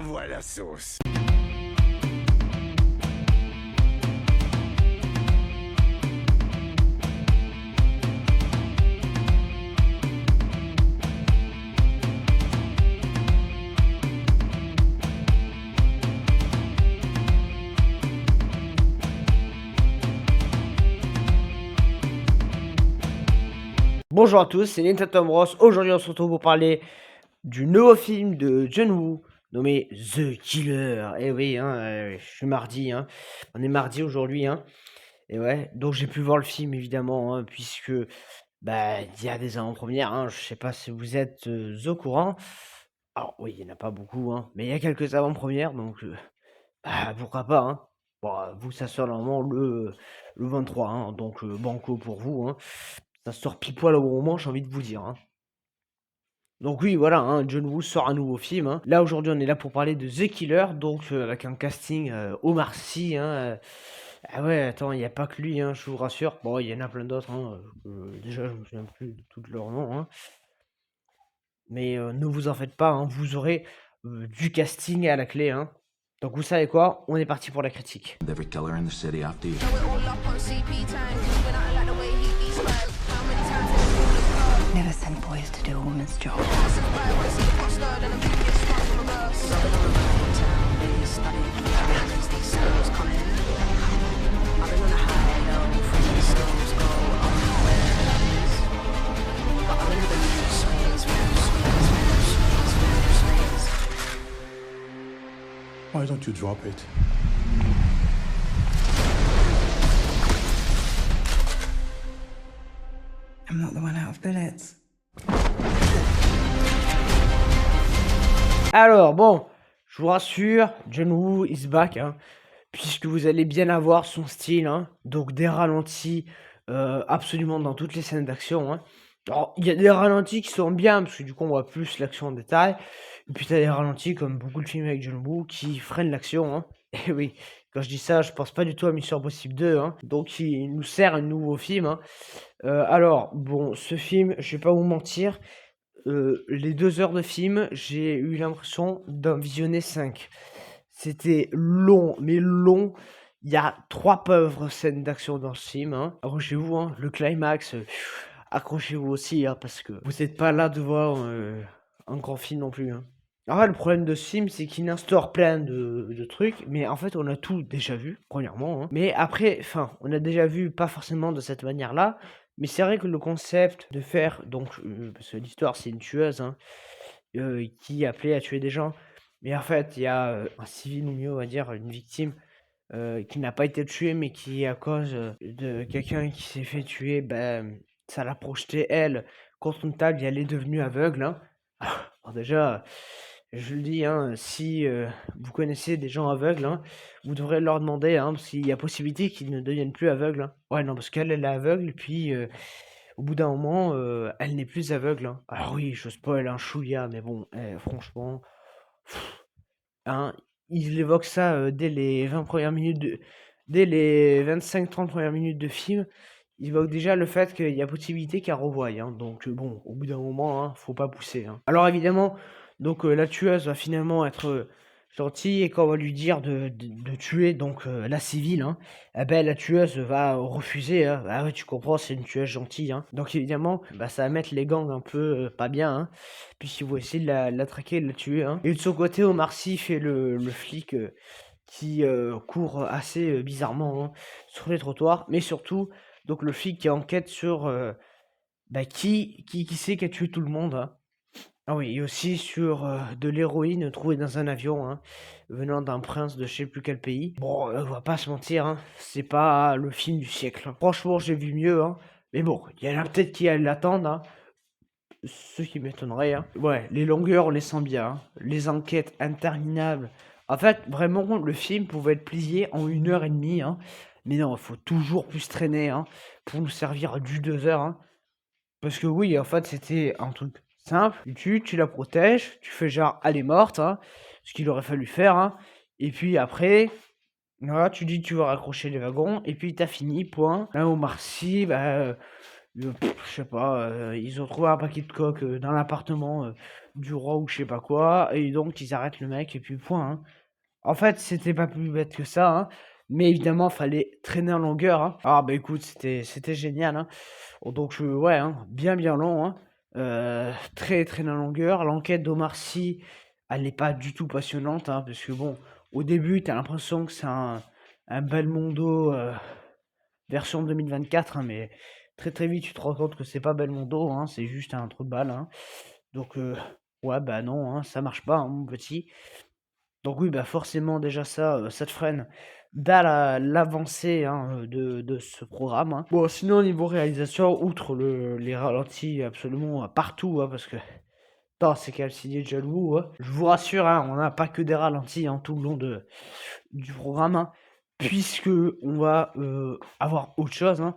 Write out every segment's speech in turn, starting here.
Envoie la sauce. Bonjour à tous, c'est Nintendo Bros. Aujourd'hui, on se retrouve pour parler du nouveau film de John Woo nommé The Killer. Et oui, hein, je suis mardi, hein. On est mardi aujourd'hui, hein. Et ouais, donc j'ai pu voir le film évidemment, hein, puisque bah il y a des avant-premières, hein. Je sais pas si vous êtes au courant. Alors oui, il n'y en a pas beaucoup, hein, mais il y a quelques avant-premières, donc bah, pourquoi pas, hein. Bon, vous, ça sort normalement le 23, hein, donc banco pour vous, hein. Ça sort pile poil au bon moment, j'ai envie de vous dire, hein. Donc oui, voilà, hein, John Woo sort un nouveau film, hein. Là, aujourd'hui, on est là pour parler de The Killer, donc avec un casting Omar Sy, hein. Ah ouais, attends, il n'y a pas que lui, hein, je vous rassure. Bon, il y en a plein d'autres, hein. Déjà, je me souviens plus de tous leurs noms, hein. Mais ne vous en faites pas, hein, vous aurez du casting à la clé, hein. Donc vous savez quoi, on est parti pour la critique. Every killer in the city after you. Never send boys to do a woman's job. Why don't you drop it? I'm not the one out of bullets. Alors bon, je vous rassure, John Woo is back, hein, puisque vous allez bien avoir son style, hein, donc des ralentis absolument dans toutes les scènes d'action, hein. Alors il y a des ralentis qui sont bien, parce que du coup on voit plus l'action en détail, et puis t'as des ralentis comme beaucoup de films avec John Woo qui freinent l'action, hein. Et oui, quand je dis ça, je pense pas du tout à Mission Impossible 2, hein, donc il nous sert un nouveau film, hein. Alors bon, ce film, je vais pas vous mentir, les 2 heures de film, j'ai eu l'impression d'en visionner 5. C'était long, mais long. Il y a 3 pauvres scènes d'action dans ce film, hein. Accrochez-vous, hein, le climax, accrochez-vous aussi, hein, parce que vous êtes pas là de voir, un grand film non plus, hein. En fait, le problème de ce film, c'est qu'il instaure plein de trucs, mais en fait, on a tout déjà vu, premièrement, hein. Mais après, enfin, on a déjà vu pas forcément de cette manière-là, mais c'est vrai que le concept de faire donc, parce que l'histoire, c'est une tueuse, hein, qui appelait à tuer des gens. Mais en fait, il y a, un civil ou mieux, on va dire, une victime, qui n'a pas été tuée, mais qui à cause, de quelqu'un qui s'est fait tuer, ben, ça l'a projeté elle contre une table et elle est devenue aveugle, hein. Alors déjà, je le dis, hein, si, vous connaissez des gens aveugles, hein, vous devrez leur demander, hein, s'il y a possibilité qu'ils ne deviennent plus aveugles, hein. Ouais, non, parce qu'elle, elle est aveugle, puis, au bout d'un moment, elle n'est plus aveugle, hein. Alors oui, je spoil un chouïa, mais bon, franchement, hein, il évoque ça, dès les 25-30 premières minutes de film. Il évoque déjà le fait qu'il y a possibilité qu'elle revoie, hein, donc bon, au bout d'un moment, hein, faut pas pousser, hein. Alors évidemment, donc la tueuse va finalement être, gentille et quand on va lui dire de tuer donc la civile, hein, eh beh, la tueuse va refuser, hein. Ah ouais, tu comprends, c'est une tueuse gentille, hein. Donc évidemment, bah, ça va mettre les gangs un peu, pas bien, hein, puisqu'ils vont essayer de la traquer et de la tuer, hein. Et de son côté, Omar Sy fait le flic, qui, court assez, bizarrement, hein, sur les trottoirs, mais surtout, donc le flic qui enquête sur, bah, qui c'est qui a tué tout le monde, hein. Ah oui, et aussi sur, de l'héroïne trouvée dans un avion, hein, venant d'un prince de je sais plus quel pays. Bon, on va pas se mentir, hein, c'est pas le film du siècle, hein. Franchement, j'ai vu mieux, hein, mais bon, il y en a peut-être qui l'attendent, hein, ce qui m'étonnerait, hein. Ouais, les longueurs, on les sent bien, hein, les enquêtes interminables. En fait, vraiment, le film pouvait être plié en 1 heure et demie, hein, mais non, il faut toujours plus traîner, hein, pour nous servir du 2 heures, hein. Parce que oui, en fait, c'était un truc simple. Tu la protèges, tu fais genre, elle est morte, hein, ce qu'il aurait fallu faire, hein. Et puis après, voilà, tu dis tu vas raccrocher les wagons, et puis t'as fini, point. Là, Omar Sy, bah, Je sais pas, ils ont trouvé un paquet de coke, dans l'appartement, du roi ou je sais pas quoi et donc ils arrêtent le mec et puis point, hein. En fait, c'était pas plus bête que ça, hein, mais évidemment, fallait traîner en longueur, hein. Ah bah, écoute, c'était génial, hein. Oh donc ouais, hein, bien long, hein, très traîné en longueur. L'enquête d'Omar Sy, elle est pas du tout passionnante, hein, parce que bon, au début, t'as l'impression que c'est un Belmondo, version 2024, hein, mais très vite, tu te rends compte que c'est pas Belmondo, hein, c'est juste un trou de balle, hein. Donc ouais, bah, non, hein, ça marche pas, hein, mon petit. Donc oui, bah, forcément déjà ça te freine dans l'avancée, hein, de ce programme, hein. Bon, sinon au niveau réalisation, outre les ralentis absolument, partout, hein, parce que attends, c'est qu'a signé John Woo, hein. Je vous rassure, hein, on n'a pas que des ralentis, hein, tout le long du programme, hein, puisque on va, avoir autre chose, hein.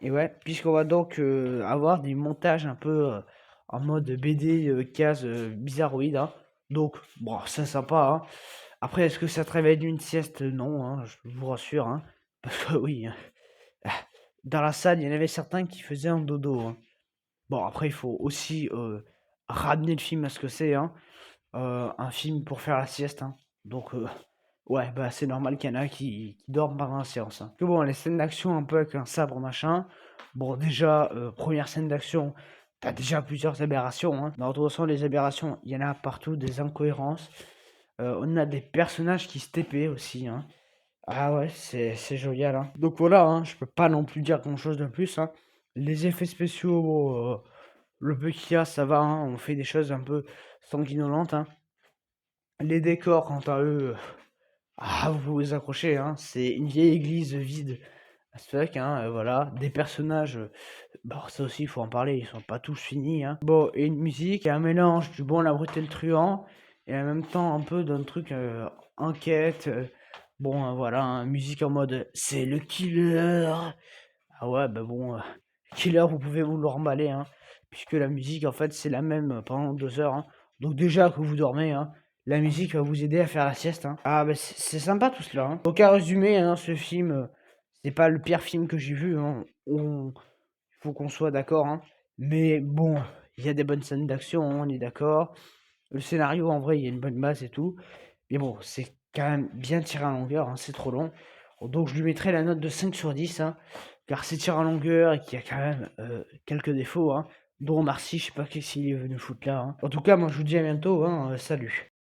Et ouais, puisqu'on va donc, avoir des montages un peu, en mode BD, case, bizarroïde, hein. Donc bon, c'est sympa, hein. Après, est-ce que ça te réveille d'une sieste? Non, hein, je vous rassure, hein. Parce que oui, hein, dans la salle, il y en avait certains qui faisaient un dodo, hein. Bon, après, il faut aussi, ramener le film à ce que c'est, hein. Un film pour faire la sieste, hein. Donc ouais, bah, c'est normal qu'il y en a qui dorment pendant la séance, hein. Que bon, les scènes d'action un peu avec un sabre, machin, bon déjà, 1re scène d'action, t'as déjà plusieurs aberrations, hein. Dans de toute façon, les aberrations, il y en a partout, des incohérences. On a des personnages qui se TP aussi, hein. Ah ouais, c'est jovial, hein. Donc voilà, hein, je peux pas non plus dire grand-chose de plus, hein. Les effets spéciaux, bon, le peu qu'il y a, ça va, hein, on fait des choses un peu sanguinolentes, hein. Les décors, quant à eux, ah, vous vous accrochez, hein, c'est une vieille église vide as fuck, hein, voilà. Des personnages, bon, ça aussi, il faut en parler, ils sont pas tous finis, hein. Bon, et une musique, et un mélange du Bon, la brute et le truand, et en même temps un peu d'un truc enquête. Bon, voilà, hein, musique en mode c'est le killer. Ah ouais, bah bon, killer, vous pouvez vous le remballer, hein, puisque la musique, en fait, c'est la même pendant 2 heures, hein. Donc déjà que vous dormez, hein, la musique va vous aider à faire la sieste, hein. Ah bah c'est sympa tout cela, hein. Donc à résumer, hein, ce film, c'est pas le pire film que j'ai vu, hein. Faut qu'on soit d'accord, hein. Mais bon, il y a des bonnes scènes d'action, on est d'accord. Le scénario, en vrai, il y a une bonne base et tout. Mais bon, c'est quand même bien tiré en longueur, hein, c'est trop long. Donc je lui mettrai la note de 5 sur 10, hein, car c'est tiré en longueur et qu'il y a quand même quelques défauts, hein, dont Marcy, je sais pas qu'est-ce qu'il est venu foutre là, hein. En tout cas, moi je vous dis à bientôt, hein, salut.